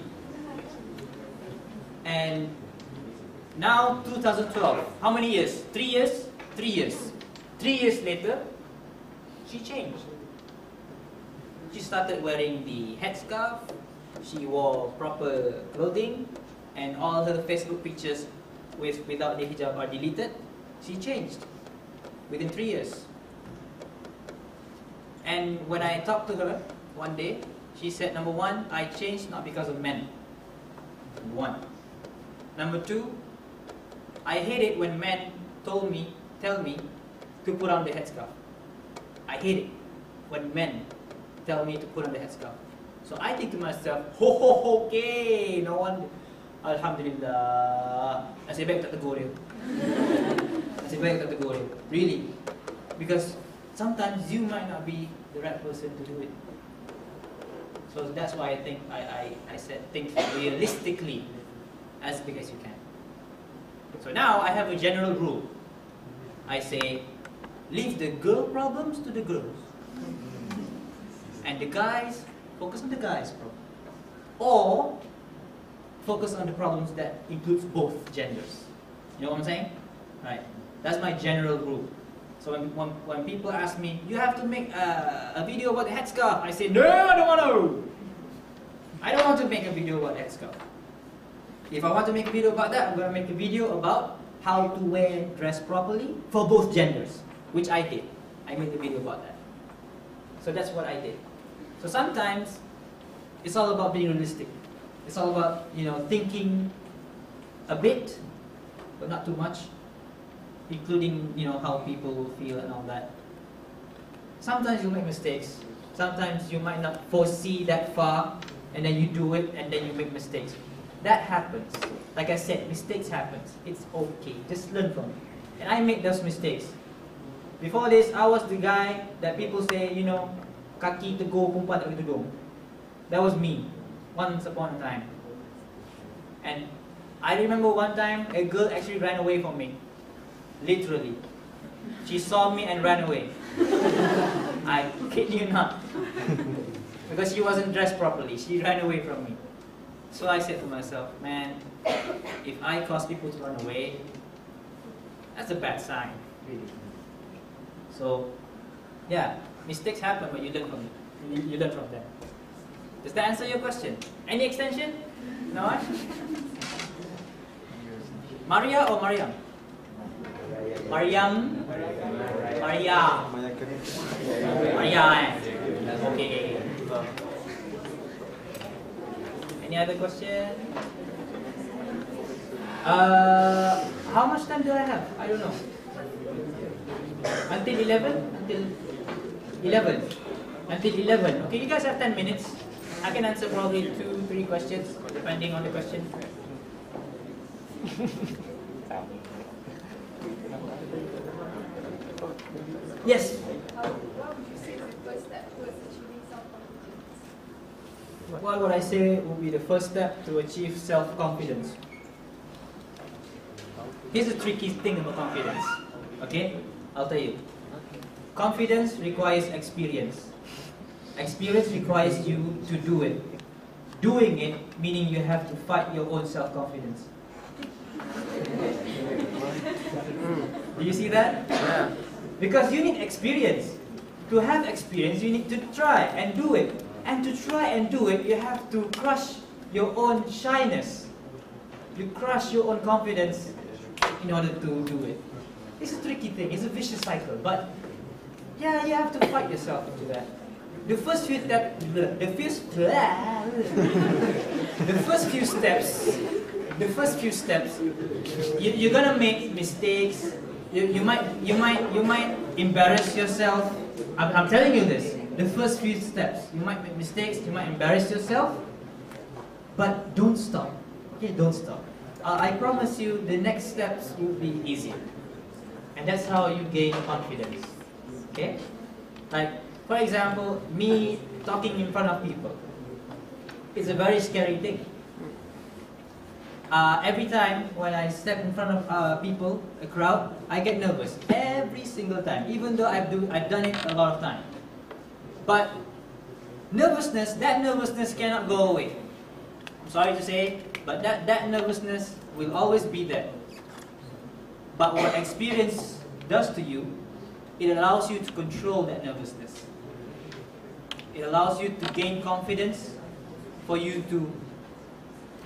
Speaker 1: And now 2012. How many years? 3 years? 3 years. 3 years later, she changed. She started wearing the headscarf. She wore proper clothing, and all her Facebook pictures without the hijab are deleted. She changed within 3 years. And when I talked to her one day, she said, number one, I changed not because of men. Number one. Number two, I hate it when men tell me to put on the headscarf. I hate it when men tell me to put on the headscarf. So I think to myself, okay, no one, Alhamdulillah. Nasib baik tak tegur dia. Nasib baik tak tegur dia. Really. Because sometimes you might not be the right person to do it. So that's why I think I said think realistically as big as you can. So now I have a general rule. I say, leave the girl problems to the girls. And the guys, focus on the guys' problem. Or focus on the problems that includes both genders. You know what I'm saying? Right. That's my general rule. So when people ask me, you have to make a video about the headscarf, I say, no, I don't want to. I don't want to make a video about headscarf. If I want to make a video about that, I'm going to make a video about how to dress properly for both genders, which I did. I made a video about that. So that's what I did. So sometimes it's all about being realistic. It's all about, thinking a bit, but not too much, including, how people will feel and all that. Sometimes you'll make mistakes. Sometimes you might not foresee that far, and then you do it, and then you make mistakes. That happens. Like I said, mistakes happen. It's okay. Just learn from it. And I made those mistakes. Before this, I was the guy that people say, kaki tegur, perempuan tak boleh tudung. That was me. Once upon a time. And I remember one time a girl actually ran away from me. Literally. She saw me and ran away. I kid you not. Because she wasn't dressed properly. She ran away from me. So I said to myself, man, if I cause people to run away, that's a bad sign, really. So, yeah, mistakes happen, but you learn from it. You learn from them. Does that answer your question? Any extension? No? Maria or Mariam? Mariam? Maria. Maria, Okay. Any other question? How much time do I have? I don't know. Until 11? Until 11. Until 11. Okay, you guys have 10 minutes. I can answer probably 2-3 questions, depending on the question. Yes? What would I say would be the first step to achieve self-confidence? Here's the tricky thing about confidence. Okay? I'll tell you. Confidence requires experience. Experience requires you to do it. Doing it, meaning you have to fight your own self-confidence. Do you see that?
Speaker 2: Yeah.
Speaker 1: Because you need experience. To have experience, you need to try and do it. And to try and do it, you have to crush your own shyness. You crush your own confidence in order to do it. It's a tricky thing. It's a vicious cycle. But yeah, you have to fight yourself into that. the first few steps, you're gonna make mistakes. You might embarrass yourself. I'm telling you this. The first few steps, you might make mistakes. You might embarrass yourself, but don't stop. Okay, don't stop. I promise you, the next steps will be easier, and that's how you gain confidence. Okay, like for example, me talking in front of people. It's a very scary thing. Every time when I step in front of people, a crowd, I get nervous every single time, even though I've done it a lot of times. But that nervousness cannot go away. I'm sorry to say, but that nervousness will always be there. But what experience does to you, it allows you to control that nervousness. It allows you to gain confidence for you to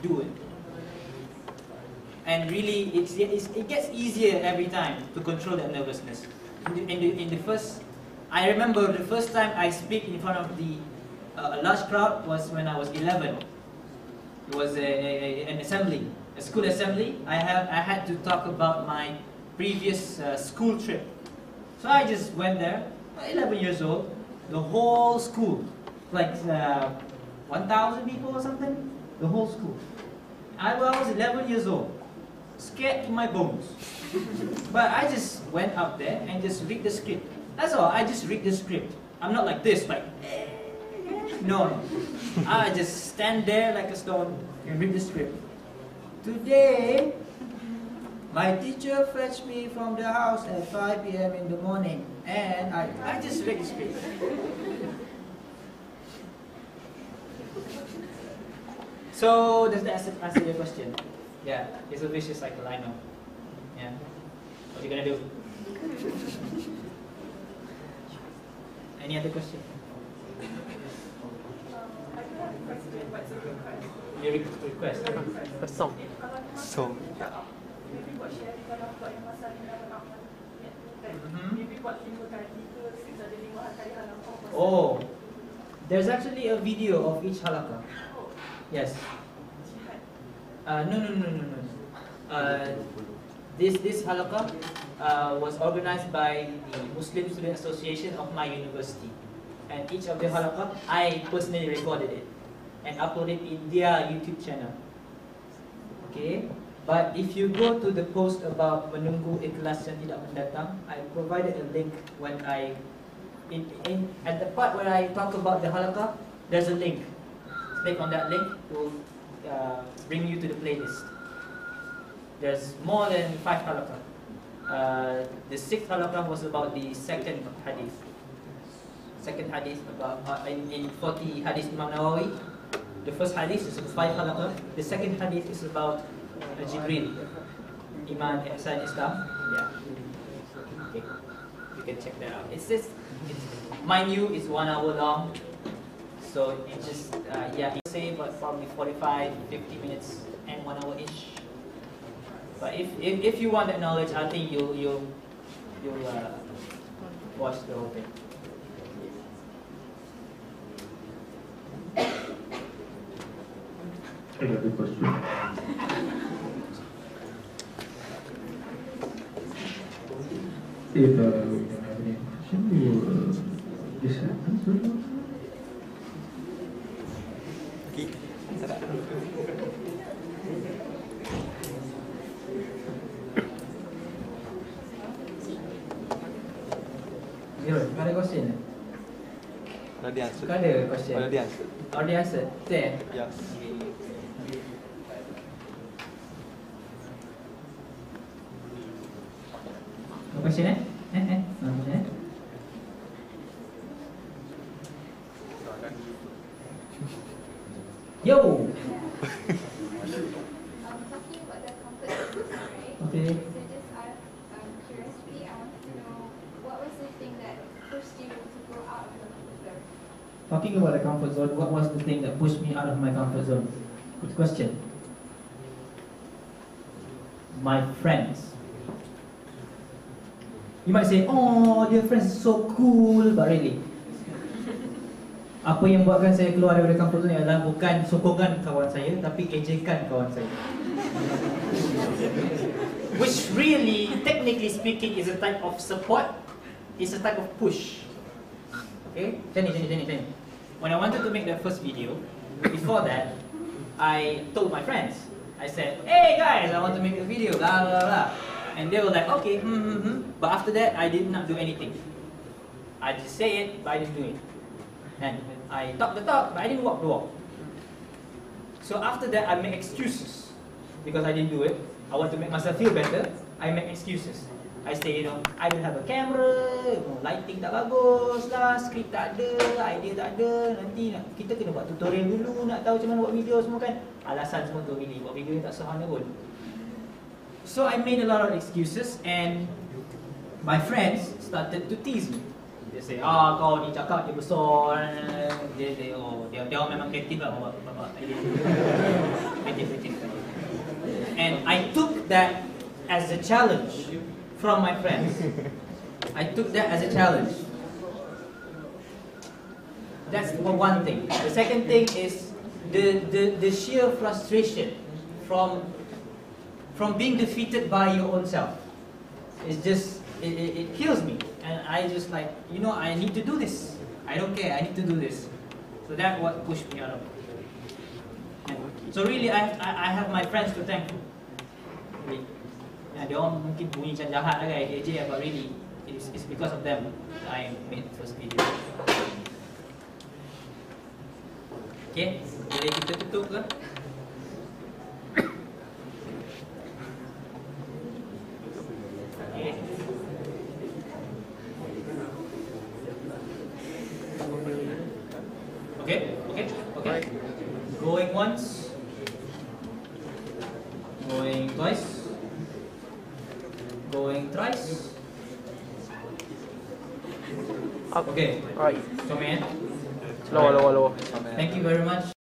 Speaker 1: do it. And really, it gets easier every time to control that nervousness. I remember the first time I speak in front of a large crowd was when I was 11. It was an assembly, a school assembly. I had to talk about my previous school trip. So I just went there, 11 years old, the whole school, like 1,000 people or something, the whole school. I was 11 years old. Scared to my bones. But I just went up there and just read the script. That's all, I just read the script. I'm not like this, like, no. I just stand there like a stone and read the script. Today, my teacher fetched me from the house at 5 p.m. in the morning, and I just read the script. So, does that answer your question? Yeah, it's a vicious cycle, I know. Yeah. What are you gonna do? Any other question?
Speaker 4: I do have a question, but it's a request.
Speaker 1: Your request?
Speaker 2: A song. Song.
Speaker 4: Maybe buat share kalau buat yang masa ni nak aman. Maybe buat 5 kali ke 6 ada 5 kali halaqah.
Speaker 1: Oh, there's actually a video of each halaqah. Yes. No. This halaqah was organized by the Muslim Student Association of my university, and each of the halaqah I personally recorded it and uploaded in their YouTube channel. Okay, but if you go to the post about menunggu ikhlas yang tidak mendatang, I provided a link when at the part where I talk about the halaqah, there's a link. Click on that link to bring you to the playlist. There's more than 5 halaqah. The 6th halaqah was about the second hadith. Second hadith about in 40 hadith Imam Nawawi. The first hadith is 5 halaqah. The second hadith is about Jibril, Iman, Ihsan, Islam. Yeah. Okay. You can check that out. Mind you, it's 1 hour long. So it just, say but probably 45, 50 minutes and 1 hour-ish. But if you want that knowledge, I think you'll watch the whole thing.
Speaker 5: Another question. If we don't have any question, we will just answer.
Speaker 1: Ada question?
Speaker 2: Already answered.
Speaker 1: Ada question?
Speaker 2: Already answered.
Speaker 1: Already answered? There?
Speaker 2: Yes.
Speaker 1: No question Yo!
Speaker 6: Talking about the comfort zone, right?
Speaker 1: Okay.
Speaker 6: So just out of curiosity, I wanted to know what was the thing that pushed you to go out of the comfort zone?
Speaker 1: Talking about the comfort zone, what was the thing that pushed me out of my comfort zone? Good question. My friends. You might say, oh, your friends are so cool, but really, Apa yang buatkan saya keluar daripada comfort zone adalah bukan sokongan kawan saya, tapi ejekan kawan saya. Which really, technically speaking, is a type of support. It's a type of push. Okay? Macam ni. When I wanted to make that first video, before that, I told my friends. I said, hey guys, I want to make a video, blah blah blah. And they were like, okay, But after that, I did not do anything. I just say it, but I didn't do it. And I talk the talk, but I didn't walk the walk. So after that, I make excuses. Because I didn't do it, I want to make myself feel better, I make excuses. I say, I don't have a camera, lighting tak bagus lah, script tak ada, idea tak ada, nanti kita kena buat tutorial dulu, nak tahu macam mana buat video semua kan. Alasan semua tu really, buat video ni tak sehana pun. So I made a lot of excuses and my friends started to tease me. Dia say, kau ni cakap dia besar, dia memang kreatif lah bawa idea. Kreatif. And I took that as a challenge from my friends. I took that as a challenge. That's one thing. The second thing is the sheer frustration from being defeated by your own self. It's just, it kills me. And I just like, I need to do this. I don't care, I need to do this. So that's what pushed me out of it. And so really, I have my friends to thank. Really. Dia orang mungkin bunyi macam jahat lah kan, but really, it's because of them that I made the first video. Okay, boleh kita tutup ke? Okay. Going once. Going twice. Going thrice.
Speaker 2: Up.
Speaker 1: Okay.
Speaker 2: Alright.
Speaker 1: Come in.
Speaker 2: Lower.
Speaker 1: Thank you very much.